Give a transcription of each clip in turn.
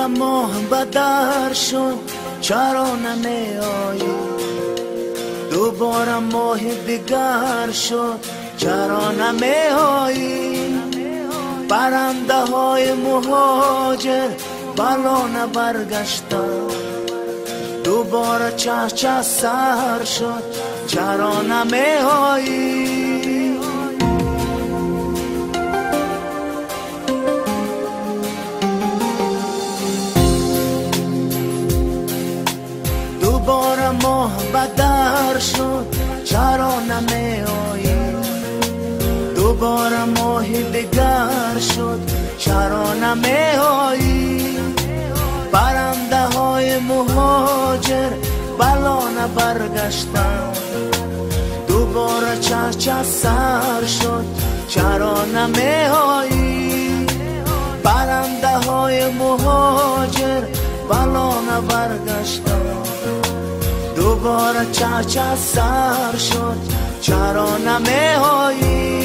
دوباره ماه بدر شد چرا نمیایی؟ دوباره ماه دیگر شد چرا نمیایی؟ پرنده های مهاجر بالا نبرگشتن، دوباره چه سر شد چرا نمیایی؟ دوباره ماه بدر شد چرا نمیایی؟ دوباره ماه دیگر شد چرا نمیایی؟ پرنده های مهاجر بالا نبرگشتن، دوباره چه سر شد چرا نمیایی؟ پرنده های مهاجر بالا نبرگشتن، دوباره چه سر شد چرا نمیایی؟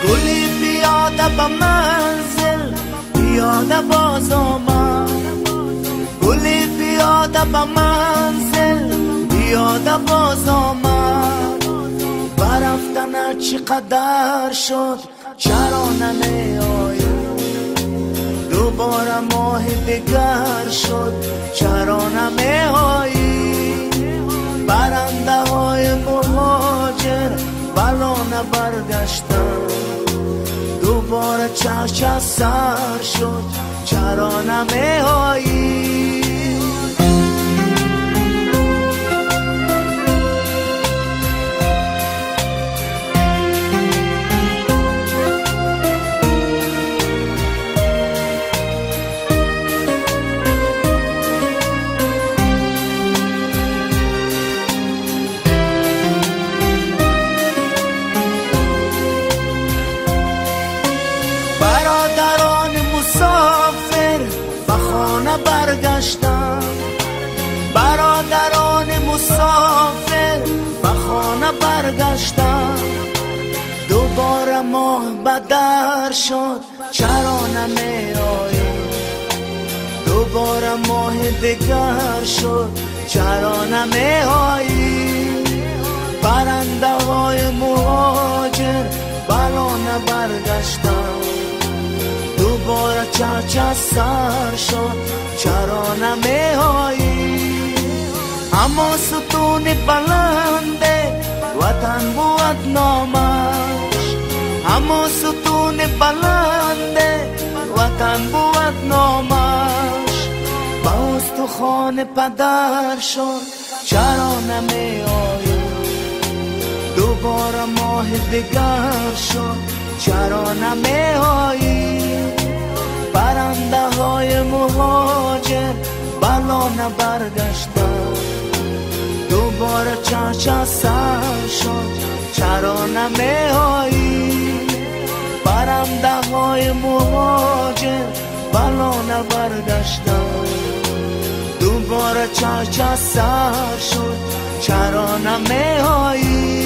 گلی پیاده به منزل پیاده باز آمد، گلی پیاده به منزل پیاده باز آمد. برفتن چقدر شد چرا نمیایی؟ دوباره ماه دیگر شد چرا نمیایی؟ پرنده های مهاجر بالا نبرگشتن، دوباره چه سر شد چرا نمیایی؟ برادران مسافر به خانه برگشتن، برادران مسافر به خانه برگشتن. دوباره ماه بدر شد چرا نمیایی؟ دوباره ماه دیگر شد چرا نمیایی؟ پرنده های مهاجر بالا نبرگشتن، دوباره چه سر شد چرا نمیایی؟ اما ستون بلنده وطن بود نامش، اما ستون بلنده وطن بود نامش. با استخوان پدر شد چرا نمیایی؟ دوباره ماه دیگر شد چرا نمیایی؟ پرنده های مهاجر بالا نبرگشتن، دوباره چه سر شد چرا نمیایی؟ پرنده های مهاجر بالا نبرگشتن، دوباره چه سر شد چرا نمیایی؟